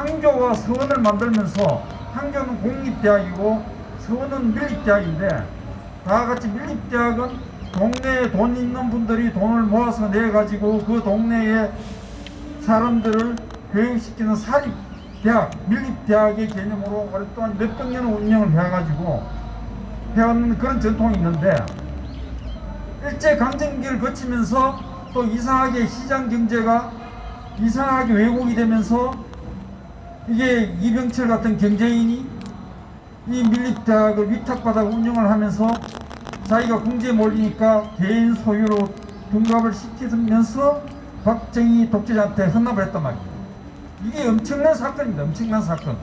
항교와 서원을 만들면서 항교는 공립대학이고 서원은 밀립대학인데 다 같이 밀립대학은 동네에 돈 있는 분들이 돈을 모아서 내가지고 그 동네에 사람들을 교육시키는 사립대학, 밀립대학의 개념으로 오랫동안 몇백 년을 운영을 해가지고 해왔는 그런 전통이 있는데 일제강점기를 거치면서 또 이상하게 시장경제가 이상하게 왜곡이 되면서 이게 이병철 같은 경제인이 이 밀립대학을 위탁받아 운영을 하면서 자기가 궁지에 몰리니까 개인 소유로 둔갑을 시키면서 박정희 독재자한테 헌납을 했단 말이에요. 이게 엄청난 사건입니다. 엄청난 사건.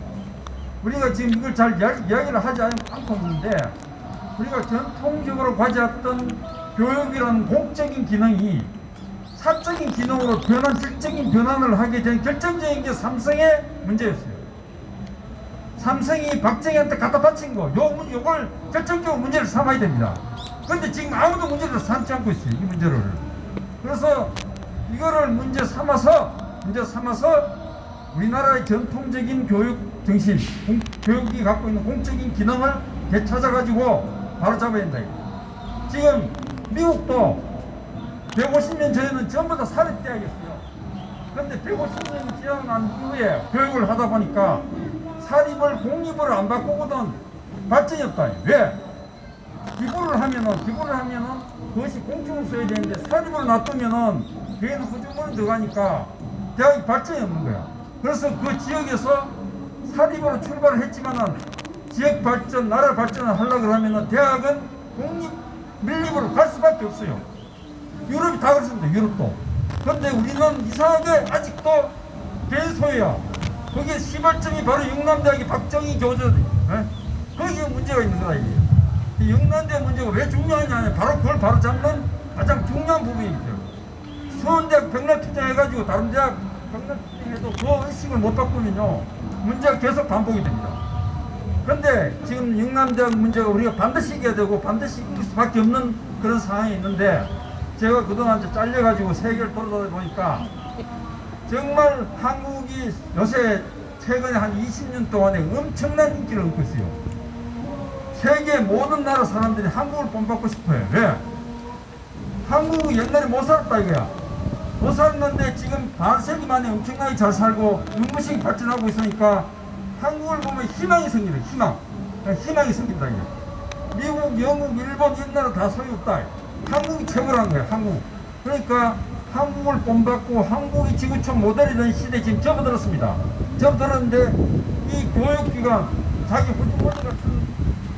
우리가 지금 이걸 잘 이야기를 하지 않고 있는데 우리가 전통적으로 가져왔던 교육이라는 공적인 기능이 사적인 기능으로 질적인 변환을 하게 된 결정적인 게 삼성의 문제였어요. 삼성이 박정희한테 갖다 바친 거, 요걸 결정적으로 문제를 삼아야 됩니다. 그런데 지금 아무도 문제를 삼지 않고 있어요. 이 문제를. 그래서 이거를 문제 삼아서 우리나라의 전통적인 교육 정신, 교육이 갖고 있는 공적인 기능을 되찾아가지고 바로 잡아야 된다. 지금 미국도 150년 전에는 전부 다 사립대학이었어요. 그런데 150년이 지나간 이후에 교육을 하다 보니까 사립을 공립으로 안 바꾸거든 발전이 없다. 왜? 기부를 하면은 그것이 공중을 써야 되는데 사립으로 놔두면은 개인 후주물은 들어가니까 대학이 발전이 없는 거야. 그래서 그 지역에서 사립으로 출발을 했지만은 지역 발전, 나라 발전을 하려고 하면은 대학은 공립, 밀립으로 갈 수밖에 없어요. 유럽이 다 그렇습니다. 유럽도. 그런데 우리는 이상하게 아직도 개인 소유야. 거기에 시발점이 바로 영남대학의 박정희 교수. 거기에 문제가 있는 거다. 이게. 영남대 문제가 왜 중요하냐? 바로 그걸 바로 잡는 가장 중요한 부분입니다. 수원대학 병렬 투쟁해가지고 다른 대학 병렬 투쟁해도 그 의식을 못 바꾸면요 문제가 계속 반복이 됩니다. 그런데 지금 영남대학 문제가 우리가 반드시 이겨야 되고 반드시 이길 수밖에 없는 그런 상황이 있는데 제가 그동안 잘려가지고 세계를 돌아다니다 보니까 정말 한국이 요새 최근에 한 20년 동안에 엄청난 인기를 얻고 있어요. 세계 모든 나라 사람들이 한국을 본받고 싶어요. 왜? 한국이 옛날에 못 살았다 이거야. 못 살았는데 지금 반세기 만에 엄청나게 잘 살고 눈부시게 발전하고 있으니까 한국을 보면 희망이 생기네. 희망이 생긴다 이게. 미국, 영국, 일본 이 나라 다 소용없다. 한국이 최고라는 거야. 한국. 그러니까 한국을 본받고 한국이 지구촌 모델이 된 시대에 지금 접어들었습니다. 접어들었는데 이 교육기관 자기 후주머니 같은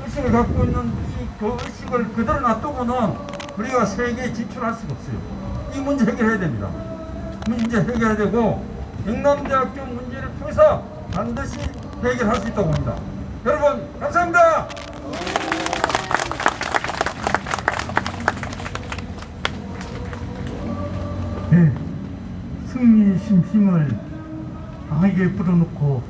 의식을 갖고 있는 이 의식을 그대로 놔두고는 우리가 세계에 진출할 수가 없어요. 이 문제 해결해야 됩니다. 문제 해결해야 되고 영남대학교 문제를 통해서 반드시 해결할 수 있다고 봅니다. 여러분 감사합니다. 네, 승리 심심을 강하게 불어넣고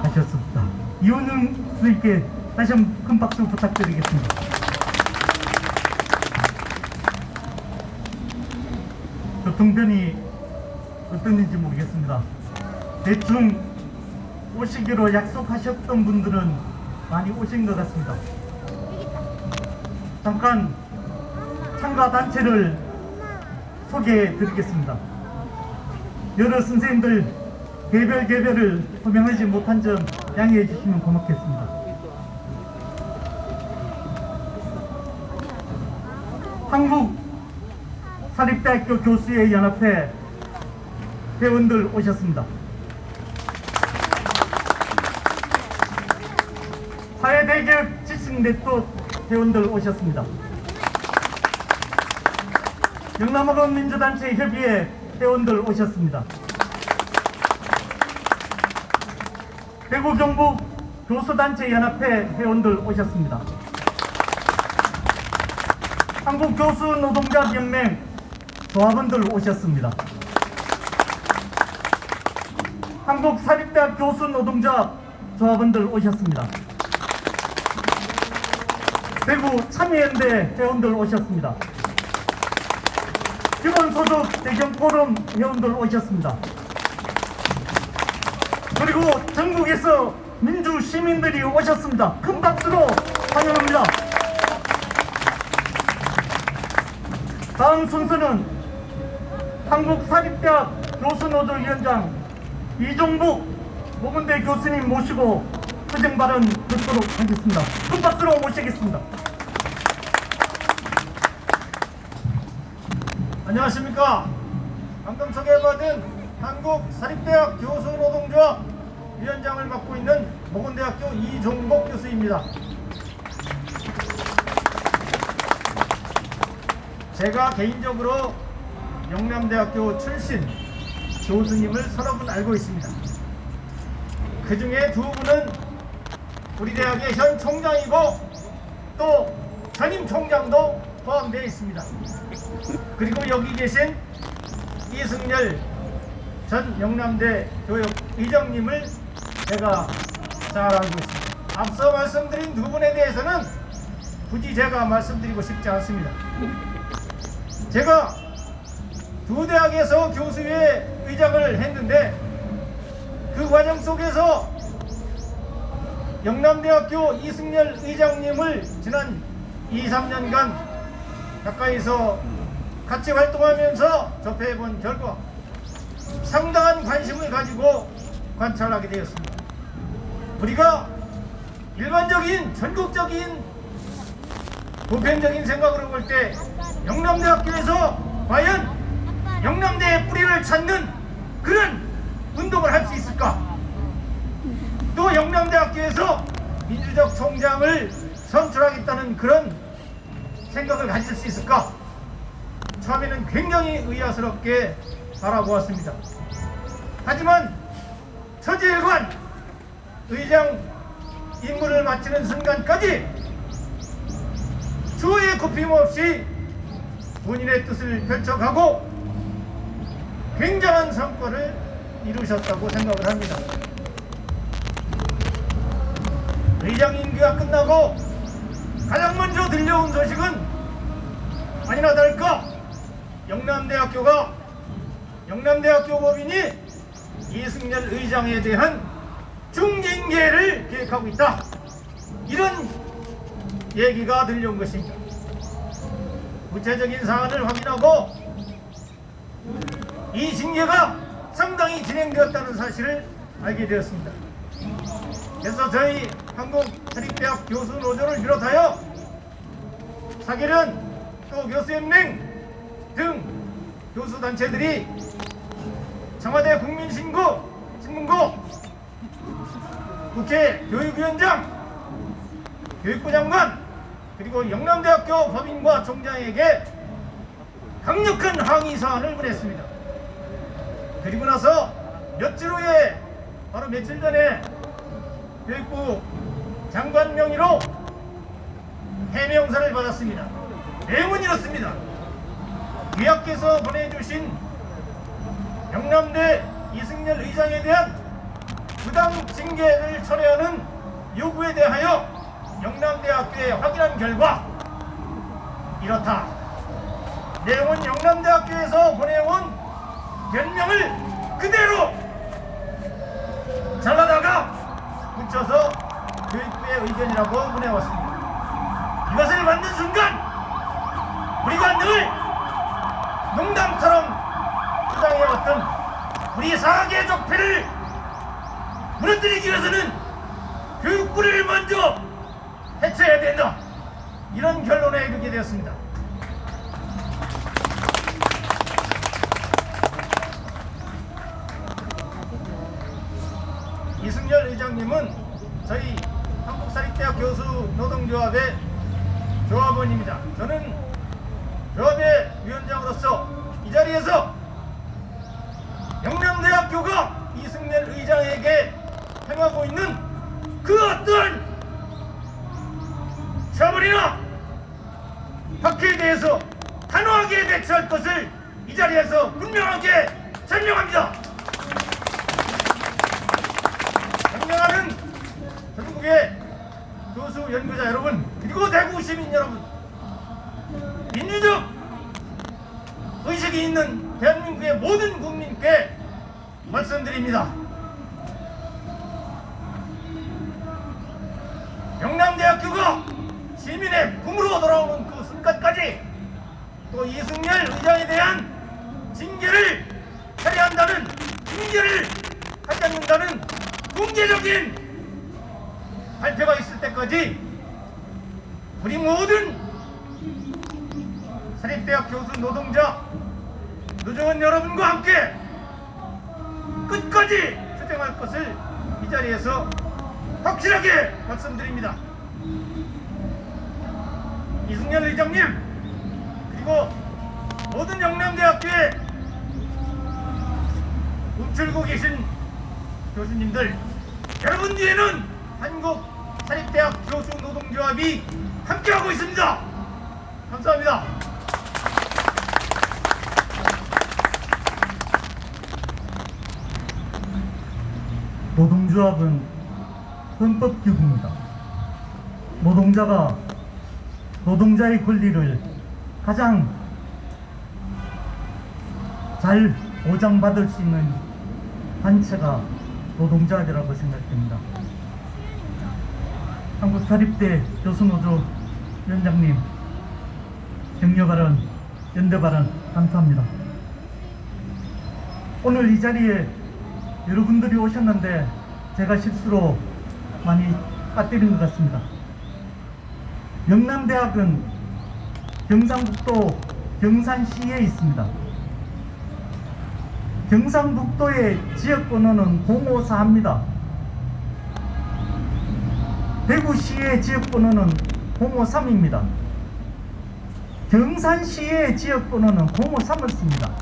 하셨습니다. 이원영 선생님께 다시 한번 큰 박수 부탁드리겠습니다. 교통편이 어땠는지 모르겠습니다. 대충 오시기로 약속하셨던 분들은 많이 오신 것 같습니다. 잠깐 참가 단체를 소개해 드리겠습니다. 여러 선생님들 개별을 소명하지 못한 점 양해해 주시면 고맙겠습니다. 한국사립대학교 교수의 연합회 회원들 오셨습니다. 사회대기업 지식네트워크 회원들 오셨습니다. 영남학원 민주단체 협의회 회원들 오셨습니다. 대구 경북 교수단체 연합회 회원들 오셨습니다. 한국교수노동자연맹 조합원들 오셨습니다. 한국사립대학 교수노동자 조합원들 오셨습니다. 대구 참여연대 회원들 오셨습니다. 기본소득 대경포럼 회원들 오셨습니다. 그리고 전국에서 민주 시민들이 오셨습니다. 큰 박수로 환영합니다. 다음 순서는 한국사립대학 교수노조위원장 이종복 모건대 교수님 모시고 투쟁 발언 듣도록 하겠습니다. 큰 박수로 모시겠습니다. 안녕하십니까. 방금 소개받은 한국사립대학 교수노동조합 위원장을 맡고 있는 모건대학교 이종복 교수입니다. 제가 개인적으로 영남대학교 출신 교수님을 서너 분 알고 있습니다. 그 중에 두 분은 우리 대학의 현 총장이고 또 전임 총장도 포함되어 있습니다. 그리고 여기 계신 이승열 전 영남대 교육의장님을 제가 잘 알고 있습니다. 앞서 말씀드린 두 분에 대해서는 굳이 제가 말씀드리고 싶지 않습니다. 제가 두 대학에서 교수회 의장을 했는데 그 과정 속에서 영남대학교 이승열 의장님을 지난 2~3년간 가까이서 같이 활동하면서 접해본 결과 상당한 관심을 가지고 관찰하게 되었습니다. 우리가 일반적인 전국적인 보편적인 생각으로 볼 때 영남대학교에서 과연 영남대의 뿌리를 찾는 그런 운동을 할 수 있을까? 또 영남대학교에서 민주적 총장을 선출하겠다는 그런 생각을 가질 수 있을까? 처음에는 굉장히 의아스럽게 바라보았습니다. 하지만 처지일관 의장 임무를 마치는 순간까지 주어의 굽힘없이 본인의 뜻을 펼쳐가고 굉장한 성과를 이루셨다고 생각을 합니다. 의장 임기가 끝나고 가장 먼저 들려온 소식은 아니나 다를까 영남대학교가 영남대학교 법인이 이승열 의장에 대한 중징계를 계획하고 있다. 이런 얘기가 들려온 것입니다. 구체적인 사안을 확인하고 이 징계가 상당히 진행되었다는 사실을 알게 되었습니다. 그래서 저희 한국사립대학 교수노조를 비롯하여 사계련 또 교수연맹 등 교수단체들이 청와대 국민신문고 국회 교육위원장 교육부 장관 그리고 영남대학교 법인과 총장에게 강력한 항의 사안을 보냈습니다. 그리고 나서 며칠 후에 바로 며칠 전에 교육부 장관 명의로 해명서를 받았습니다. 내용은 이렇습니다. 위학께서 보내주신 영남대 이승열 의장에 대한 부당 징계를 철회하는 요구에 대하여 영남대학교에 확인한 결과 이렇다. 내용은 영남대학교에서 보내온 변명을 그대로 잘라다가 붙여서 교육부의 의견이라고 보내왔습니다. 이것을 받는 순간 우리가 늘 농담처럼 주장해왔던 우리 사학의 적폐를 무너뜨리기 위해서는 교육부를 먼저 해체해야 된다. 이런 결론에 이르게 되었습니다. 이승열 의장님은 저희 한국사립대학 교수노동조합의 조합원입니다. 저는 조합의 위원장으로서 이 자리에서 영남대학교가 이승열 의장에게 행하고 있는 그 어떠한 처벌이나 학회에 대해서 단호하게 대처할 것을 이 자리에서 분명하게 설명합니다. 존경하는 전국의 교수 연구자 여러분 그리고 대구 시민 여러분, 민주적 의식이 있는 대한민국의 모든 국민께 말씀드립니다. 영남대학교가 시민의 꿈으로 돌아오는 그 순간까지 또 이승열 의장에 대한 징계를 처리한다는, 징계를 하지 않는다는 공개적인 발표가 있을 때까지 우리 모든 사립대학 교수, 노동자, 노조원 여러분과 함께 끝까지 투쟁할 것을 이 자리에서 확실하게 말씀드립니다. 이승열 의장님, 그리고 모든 영남대학교에 움츠리고 계신 교수님들, 여러분 뒤에는 한국 사립대학 교수 노동조합이 함께하고 있습니다. 감사합니다. 노동조합은 헌법기구입니다. 노동자가 노동자의 권리를 가장 잘 보장받을 수 있는 단체가 노동조합이라고 생각됩니다. 한국사립대 교수노조 위원장님, 격려발언, 연대발언 감사합니다. 오늘 이 자리에 여러분들이 오셨는데 제가 실수로 많이 빠뜨린 것 같습니다. 영남대학은 경상북도 경산시에 있습니다. 경상북도의 지역번호는 054입니다. 대구시의 지역번호는 053입니다. 경산시의 지역번호는 053을 씁니다.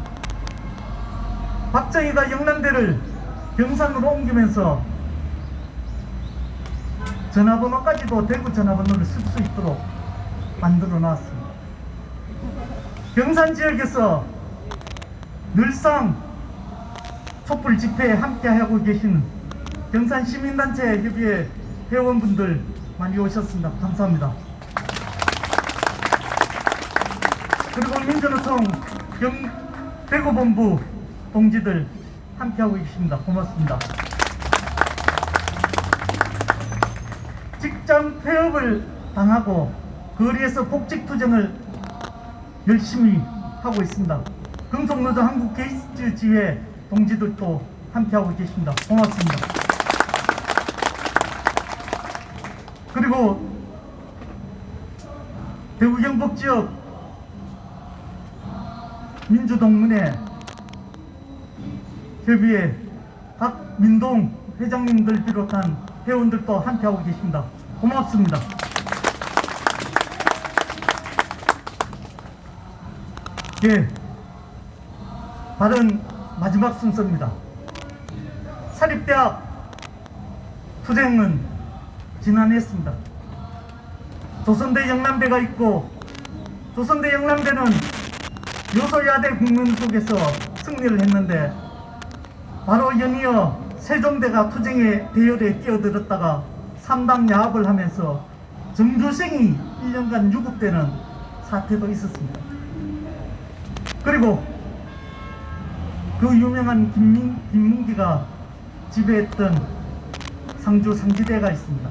박정희가 영남대를 경산으로 옮기면서 전화번호까지도 대구 전화번호를 쓸 수 있도록 만들어 놨습니다. 경산 지역에서 늘상 촛불 집회에 함께하고 계신 경산 시민단체 협의회 회원분들 많이 오셨습니다. 감사합니다. 그리고 민주노총 대구본부 동지들 함께하고 계십니다. 고맙습니다. 직장 폐업을 당하고 거리에서 복직투쟁을 열심히 하고 있습니다. 금속노조 한국게이츠지회 동지들도 함께하고 계십니다. 고맙습니다. 그리고 대구 경북지역 민주동문회 협의회 박민동 회장님들 비롯한 회원들도 함께하고 계십니다. 고맙습니다. 예, 발언 마지막 순서입니다. 사립대학 투쟁은 지난했습니다. 조선대 영남대가 있고 조선대 영남대는 여소야대 국면 속에서 승리를 했는데 바로 연이어 세종대가 투쟁의 대열에 뛰어들었다가 3당 야합을 하면서 정교생이 1년간 유급되는 사태도 있었습니다. 그리고 그 유명한 김문기가 지배했던 상주 상지대가 있습니다.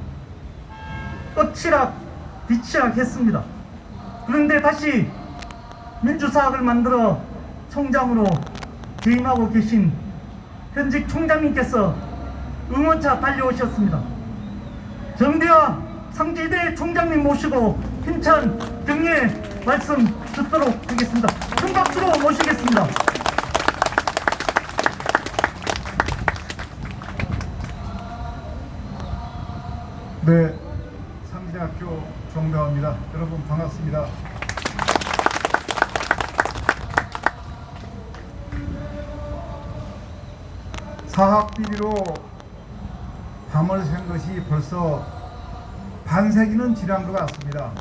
끝이락 뒤치락 했습니다. 그런데 다시 민주사학을 만들어 총장으로 재임하고 계신 현직 총장님께서 응원차 달려오셨습니다. 정대화 상지대 총장님 모시고 힘찬 격려 말씀 듣도록 하겠습니다. 큰 박수로 모시겠습니다. 네, 상지대학교 정대화입니다. 여러분 반갑습니다. 사학 비리로 밤을 샌 것이 벌써 반세기는 지난 것 같습니다.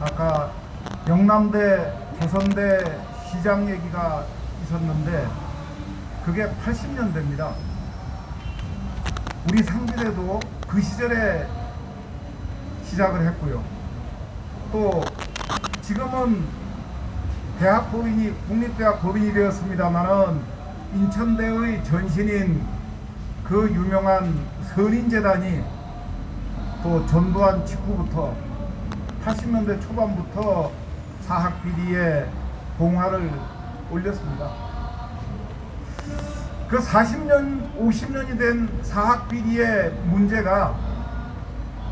아까 영남대, 조선대 시장 얘기가 있었는데 그게 80년대입니다. 우리 상지대도 그 시절에 시작을 했고요. 또 지금은 대학 법인이 국립대학 법인이 되었습니다마는 인천대의 전신인 그 유명한 선인재단이 또 전두환 직후부터 80년대 초반부터 사학 비리에 봉화를 올렸습니다. 그 40년, 50년이 된 사학 비리의 문제가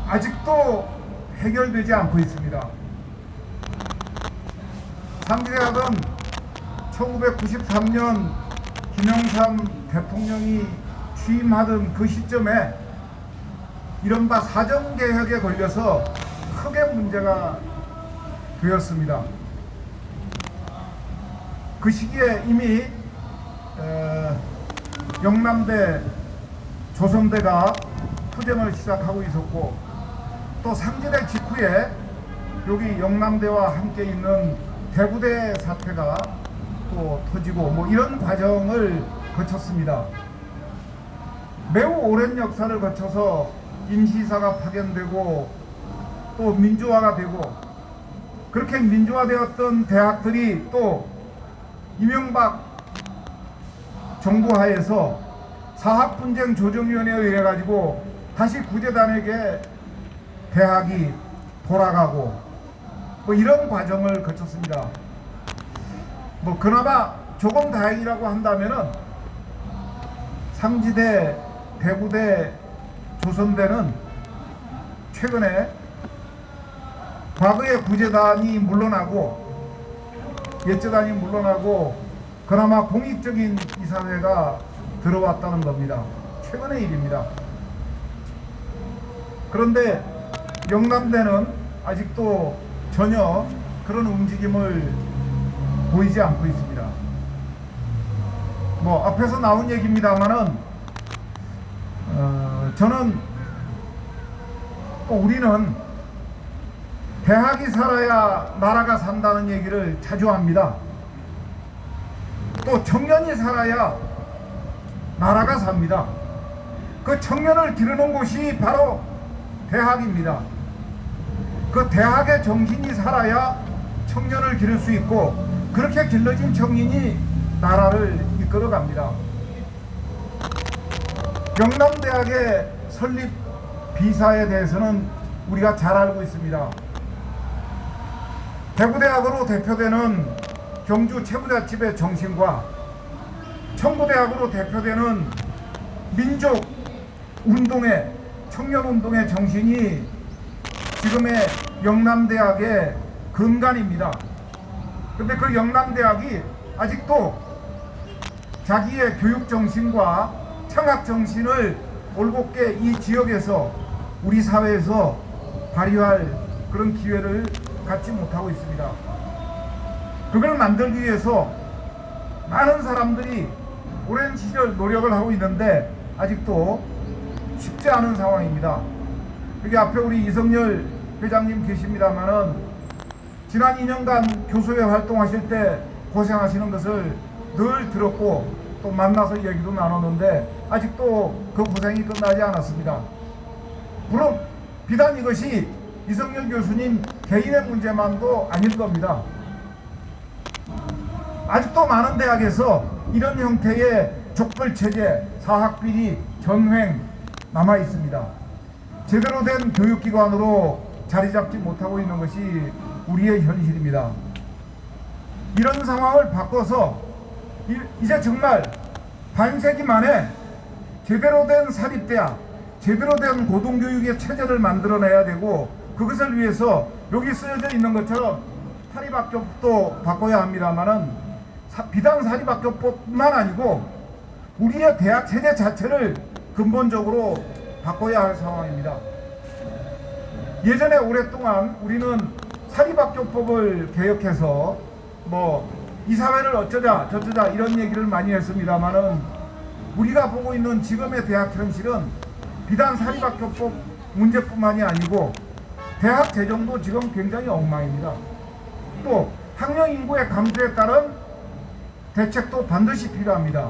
아직도 해결되지 않고 있습니다. 상지대학은 1993년 김영삼 대통령이 취임하던 그 시점에 이른바 사정개혁에 걸려서 크게 문제가 되었습니다. 그 시기에 이미 영남대, 조선대가 투쟁을 시작하고 있었고, 또 상지대 직후에 여기 영남대와 함께 있는 대구대 사태가 또 터지고 뭐 이런 과정을 거쳤습니다. 매우 오랜 역사를 거쳐서 임시사가 파견되고 또 민주화가 되고, 그렇게 민주화되었던 대학들이 또 이명박 정부 하에서 사학분쟁 조정위원회에 의해 가지고 다시 구제단에게 대학이 돌아가고 뭐 이런 과정을 거쳤습니다. 뭐 그나마 조금 다행이라고 한다면은 상지대, 대구대, 조선대는 최근에 과거의 구제단이 물러나고 예제단이 물러나고 그나마 공익적인 이사회가 들어왔다는 겁니다. 최근의 일입니다. 그런데 영남대는 아직도 전혀 그런 움직임을 보이지 않고 있습니다. 뭐 앞에서 나온 얘기입니다만은 저는 우리는 대학이 살아야 나라가 산다는 얘기를 자주 합니다. 또 청년이 살아야 나라가 삽니다. 그 청년을 기르는 곳이 바로 대학입니다. 그 대학의 정신이 살아야 청년을 기를 수 있고, 그렇게 길러진 청년이 나라를 이끌어 갑니다. 영남대학의 설립 비사에 대해서는 우리가 잘 알고 있습니다. 대구대학으로 대표되는 경주 최부잣집의 정신과 청구대학으로 대표되는 민족운동의, 청년운동의 정신이 지금의 영남대학의 근간입니다. 근데 그 영남대학이 아직도 자기의 교육정신과 창학정신을 올곧게 이 지역에서, 우리 사회에서 발휘할 그런 기회를 갖지 못하고 있습니다. 그걸 만들기 위해서 많은 사람들이 오랜 시절 노력을 하고 있는데 아직도 쉽지 않은 상황입니다. 여기 앞에 우리 이성열 회장님 계십니다만은 지난 2년간 교수회 활동하실 때 고생하시는 것을 늘 들었고 또 만나서 얘기도 나눴는데 아직도 그 고생이 끝나지 않았습니다. 물론 비단 이것이 이성열 교수님 개인의 문제만도 아닐 겁니다. 아직도 많은 대학에서 이런 형태의 족벌체제, 사학비리, 전횡 남아 있습니다. 제대로 된 교육기관으로 자리 잡지 못하고 있는 것이 우리의 현실입니다. 이런 상황을 바꿔서 이제 정말 반세기 만에 제대로 된 사립대학, 제대로 된 고등교육의 체제를 만들어내야 되고, 그것을 위해서 여기 쓰여져 있는 것처럼 사립학교법도 바꿔야 합니다만은 비단 사립학교법만 아니고 우리의 대학 체제 자체를 근본적으로 바꿔야 할 상황입니다. 예전에 오랫동안 우리는 사립학교법을 개혁해서 뭐 이사회를 어쩌자 저쩌자 이런 얘기를 많이 했습니다만은 우리가 보고 있는 지금의 대학 현실은 비단 사립학교법 문제뿐만이 아니고 대학 재정도 지금 굉장히 엉망입니다. 또 학령 인구의 감소에 따른 대책도 반드시 필요합니다.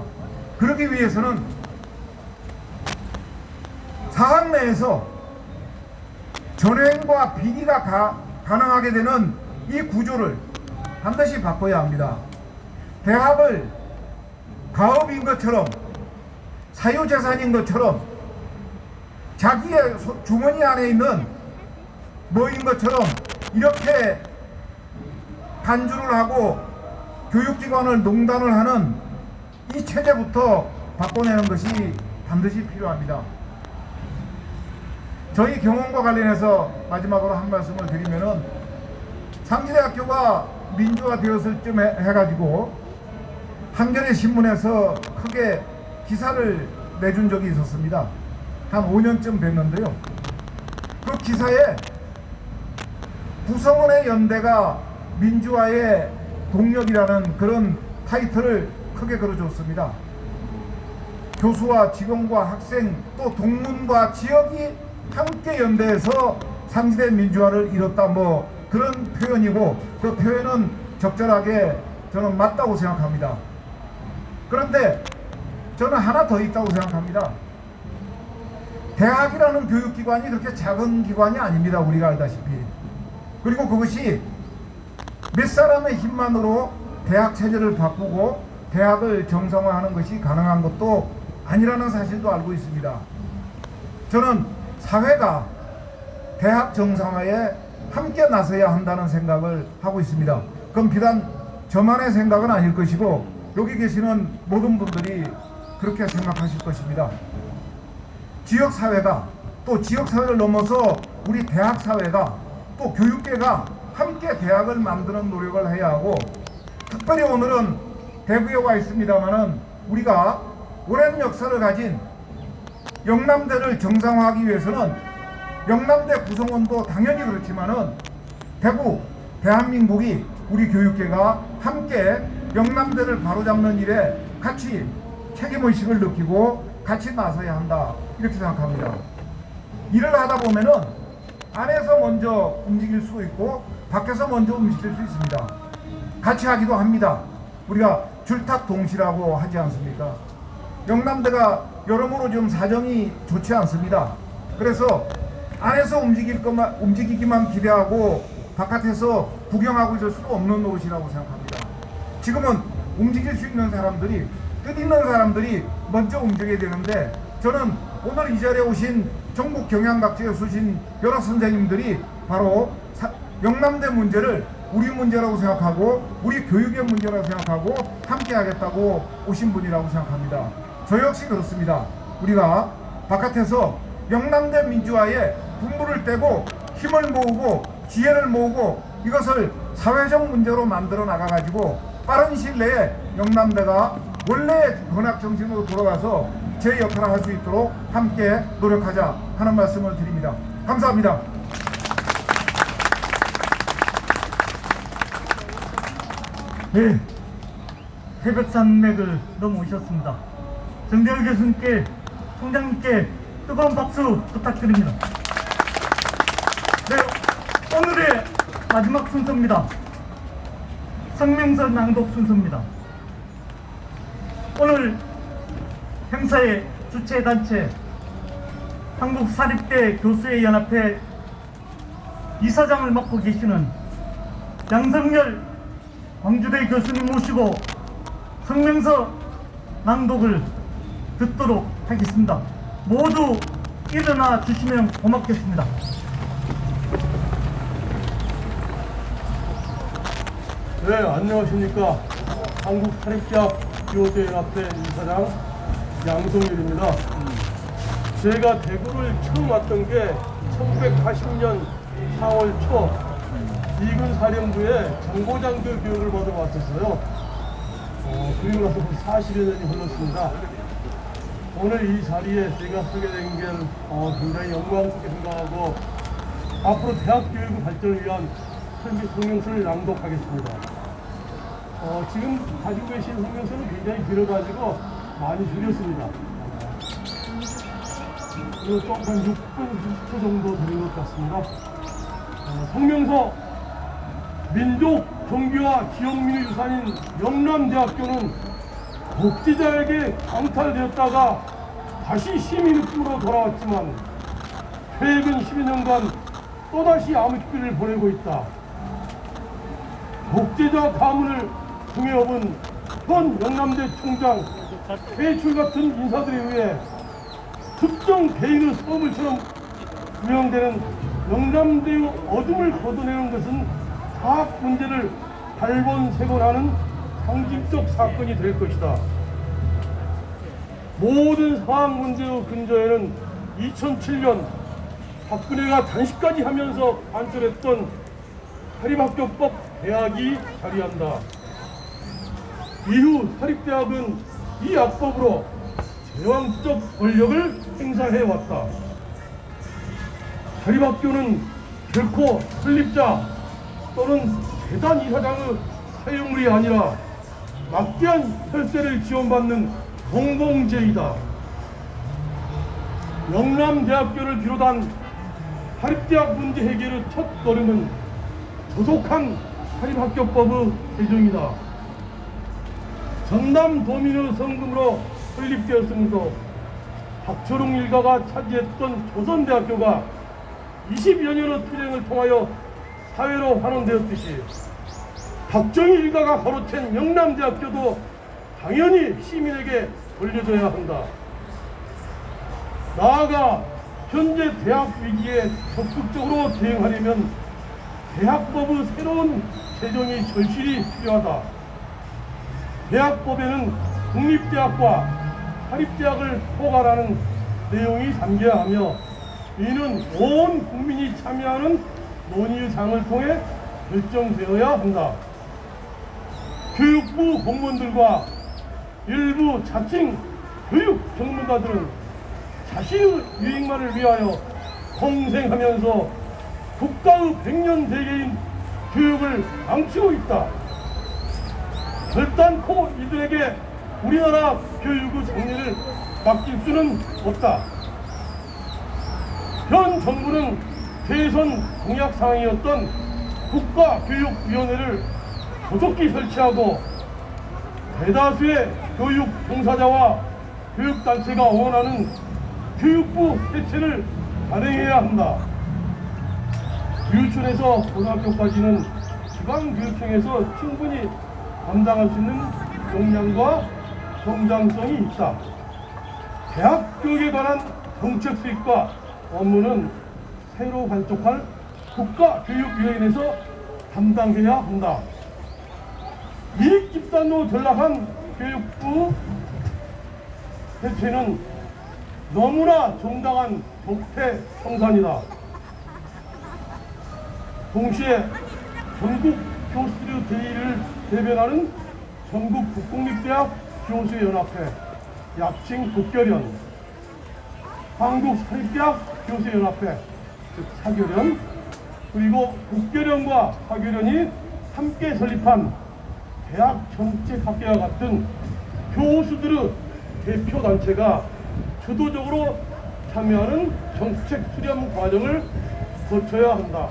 그러기 위해서는 사학 내에서 전횡과 비리가 가능하게 되는 이 구조를 반드시 바꿔야 합니다. 대학을 가업인 것처럼, 사유재산인 것처럼 자기의 주머니 안에 있는 뭐인 것처럼 이렇게 간주를 하고 교육기관을 농단을 하는 이 체제부터 바꿔내는 것이 반드시 필요합니다. 저희 경험과 관련해서 마지막으로 한 말씀을 드리면은 상지대학교가 민주화되었을 쯤 해가지고 한겨레 신문에서 크게 기사를 내준 적이 있었습니다. 한 5년쯤 됐는데요. 그 기사에 구성원의 연대가 민주화의 동력이라는 그런 타이틀을 크게 걸어줬습니다. 교수와 직원과 학생 또 동문과 지역이 함께 연대해서 상지대 민주화를 이뤘다 뭐 그런 표현이고 그 표현은 적절하게 저는 맞다고 생각합니다. 그런데 저는 하나 더 있다고 생각합니다. 대학이라는 교육기관이 그렇게 작은 기관이 아닙니다. 우리가 알다시피. 그리고 그것이 몇 사람의 힘만으로 대학 체제를 바꾸고 대학을 정상화하는 것이 가능한 것도 아니라는 사실도 알고 있습니다. 저는 사회가 대학 정상화에 함께 나서야 한다는 생각을 하고 있습니다. 그건 비단 저만의 생각은 아닐 것이고 여기 계시는 모든 분들이 그렇게 생각하실 것입니다. 지역사회가 또 지역사회를 넘어서 우리 대학사회가 또 교육계가 함께 대학을 만드는 노력을 해야 하고 특별히 오늘은 대구에 와 있습니다만은 우리가 오랜 역사를 가진 영남대를 정상화하기 위해서는 영남대 구성원도 당연히 그렇지만은 대구 대한민국이 우리 교육계가 함께 영남대를 바로잡는 일에 같이 책임의식을 느끼고 같이 나서야 한다 이렇게 생각합니다. 일을 하다 보면은 안에서 먼저 움직일 수 있고 밖에서 먼저 움직일 수 있습니다. 같이 하기도 합니다. 우리가 줄탁동시라고 하지 않습니까? 영남대가 여러모로 좀 사정이 좋지 않습니다. 그래서 안에서 움직이기만 기대하고 바깥에서 구경하고 있을 수도 없는 노릇이라고 생각합니다. 지금은 움직일 수 있는 사람들이 뜻 있는 사람들이 먼저 움직여야 되는데 저는 오늘 이 자리에 오신 전국 경양각지에 오신 여러 선생님들이 바로 영남대 문제를 우리 문제라고 생각하고 우리 교육의 문제라고 생각하고 함께 하겠다고 오신 분이라고 생각합니다. 저 역시 그렇습니다. 우리가 바깥에서 영남대 민주화에 분부를 떼고 힘을 모으고 지혜를 모으고 이것을 사회적 문제로 만들어 나가가지고 빠른 시일 내에 영남대가 원래의 건학 정신으로 돌아가서 제 역할을 할 수 있도록 함께 노력하자 하는 말씀을 드립니다. 감사합니다. 네, 태백산맥을 넘어오셨습니다. 정재열 교수님께, 총장님께 뜨거운 박수 부탁드립니다. 네, 오늘의 마지막 순서입니다. 성명서 낭독 순서입니다. 오늘 행사의 주최단체 한국사립대 교수의 연합회 이사장을 맡고 계시는 양성열 광주대 교수님 모시고 성명서 낭독을 듣도록 하겠습니다. 모두 일어나 주시면 고맙겠습니다. 네, 안녕하십니까. 한국사립대학 교수연합회 이사장 양성일입니다. 제가 대구를 처음 왔던 게 1980년 4월 초 이군 사령부에 정보장교 교육을 받으러 왔었어요. 그리고 나서 40여 년이 흘렀습니다. 오늘 이 자리에 제가 서게 된 게 굉장히 영광스럽게 생각하고 앞으로 대학 교육 발전을 위한 성명서를 낭독하겠습니다. 지금 가지고 계신 성명서는 굉장히 길어가지고 많이 줄였습니다. 그리고 좀 한 6분 20초 정도 되는 것 같습니다. 성명서 민족, 종교와 지역민의 유산인 영남대학교는 독재자에게 강탈되었다가 다시 시민으로 돌아왔지만 최근 12년간 또다시 암흑기를 보내고 있다. 독재자 가문을 등에 업은 현 영남대 총장, 회출 같은 인사들에 의해 특정 개인의 소물처럼 운영되는 영남대의 어둠을 걷어내는 것은 사학 문제를 발본색원하는 상징적 사건이 될 것이다. 모든 사학 문제의 근저에는 2007년 박근혜가 단식까지 하면서 관철했던 사립학교법 개혁이 자리한다. 이후 사립대학은 이 악법으로 제왕적 권력을 행사해왔다. 사립학교는 결코 설립자 또는 재단 이사장의 사용물이 아니라 막대한 혈세를 지원받는 공공재이다. 영남대학교를 비롯한 사립대학 문제 해결의 첫 걸음은 조속한 사립학교법의 제정이다. 전남도민의 성금으로 설립되었으므로 박초롱 일가가 차지했던 조선대학교가 20여 년의 투쟁을 통하여 사회로 환원되었듯이 박정희 일가가 가로챈 영남대학교도 당연히 시민에게 돌려줘야 한다. 나아가 현재 대학 위기에 적극적으로 대응하려면 대학법의 새로운 제정이 절실히 필요하다. 대학법에는 국립대학과 사립대학을 포괄하는 내용이 담겨야 하며 이는 온 국민이 참여하는 논의의 장을 통해 결정되어야 한다. 교육부 공무원들과 일부 자칭 교육 전문가들은 자신의 유익만을 위하여 공생하면서 국가의 백년대계인 교육을 망치고 있다. 결단코 이들에게 우리나라 교육의 장래를 맡길 수는 없다. 현 정부는 대선 공약사항이었던 국가교육위원회를 조속히 설치하고 대다수의 교육 종사자와 교육단체가 원하는 교육부 해체를 단행해야 한다. 유치원에서 고등학교까지는 지방교육청에서 충분히 감당할 수 있는 역량과 성장성이 있다. 대학 교육에 관한 정책 수립과 업무는 새로 발족할 국가교육위원회에서 담당해야 한다. 이익 집단으로 전락한 교육부 해체는 너무나 정당한 적폐 청산이다. 동시에 전국 교수들의 대의를 대변하는 전국 국공립대학 교수연합회, 약칭 국교련, 한국사립대학 교수연합회, 즉 사교련, 그리고 국교련과 사교련이 함께 설립한 대학정책학회와 같은 교수들의 대표단체가 주도적으로 참여하는 정책 수렴 과정을 거쳐야 한다.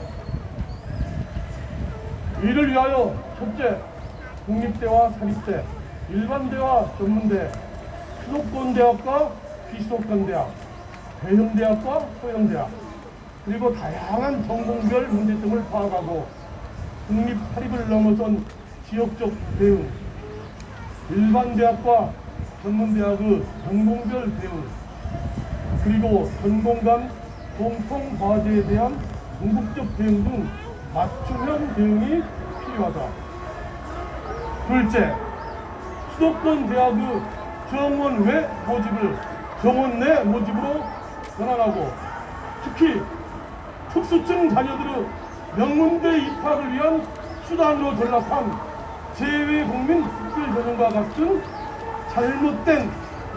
이를 위하여 첫째, 국립대와 사립대, 일반대와 전문대, 수도권대학과 비수도권대학, 대형대학과 소형대학, 그리고 다양한 전공별 문제점을 파악하고 국립 사립을 넘어선 지역적 대응, 일반대학과 전문대학의 전공별 대응, 그리고 전공 간 공통과제에 대한 궁극적 대응 등 맞춤형 대응이 필요하다. 둘째, 수도권 대학의 정원 외 모집을 정원 내 모집으로 전환하고 특히 특수층 자녀들의 명문대 입학을 위한 수단으로 전락한 재외국민 특별전형과 같은 잘못된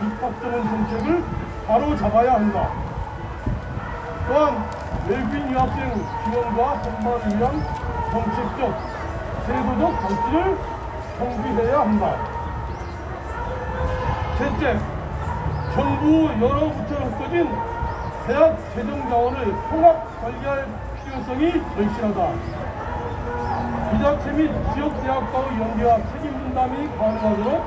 입학전원 정책을 바로잡아야 한다. 또한 외국인 유학생 지원과 선발을 위한 정책적, 제도적 장치를 정비해야 한다. 셋째, 정부 여러 부처로 흩어진 대학 재정 자원을 통합 관리할 필요성이 절실하다. 지자체 및 지역 대학과의 연계와 책임 분담이 가능하도록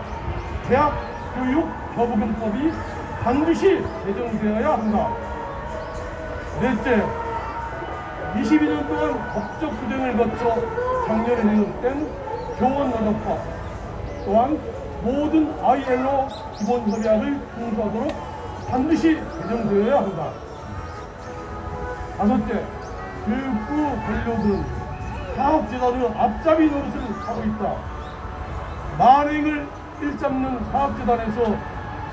대학 교육 교부금법이 반드시 제정되어야 한다. 넷째, 22년 동안 법적 투쟁을 거쳐 작년에 제정된 교원노동법 또한 모든 ILO 기본협약을 준수하도록 반드시 개정되어야 한다. 다섯째, 교육부 관료들은 사업재단의 앞잡이 노릇을 하고 있다. 만행을 일잡는 사업재단에서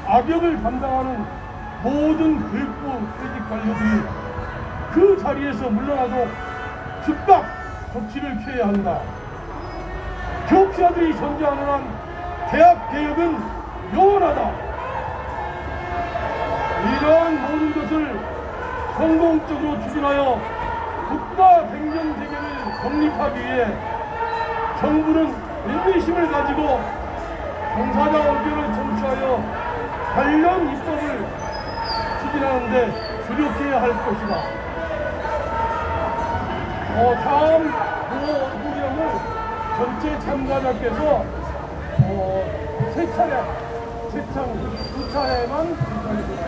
악역을 담당하는 모든 교육부 퇴직 관료들이 그 자리에서 물러나도 즉각 조치를 취해야 한다. 교육자들이 존재하는 한 대학 개혁은 영원하다. 이러한 모든 것을 성공적으로 추진하여 국가 행정 체계를 정립하기 위해 정부는 인내심을 가지고 당사자 의견을 청취하여 관련 입법을 추진하는데 주력해야 할 것이다. 다음 구령을 전체 참가자께서 세 차례, 두 차례만 전달해주니다.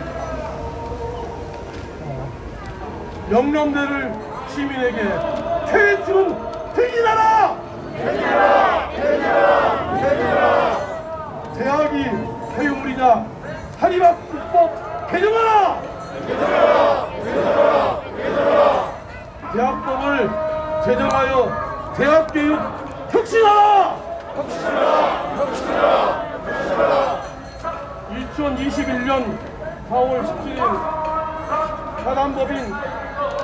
명령대를 시민에게 퇴출은 퇴진하라! 퇴진하라! 퇴진하라! 퇴진하라! 대학이 폐유물이다. 사립학습법 개정하라! 개정하라! 개정하라! 개정하라! 대학법을 제정하여 대학교육 혁신하라! 혁신하라! 혁신하라! 혁신하라! 2021년 4월 17일 사단법인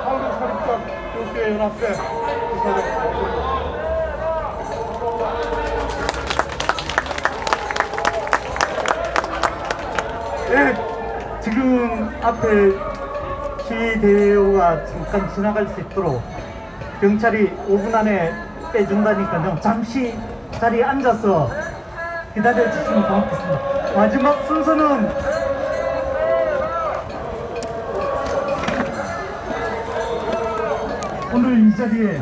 한국사립학교육연합회 네, 지금 앞에 시대회가 잠깐 지나갈 수 있도록 경찰이 5분 안에 빼준다니까요. 잠시 자리에 앉아서 기다려 주시면 고맙겠습니다. 마지막 순서는 오늘 이 자리에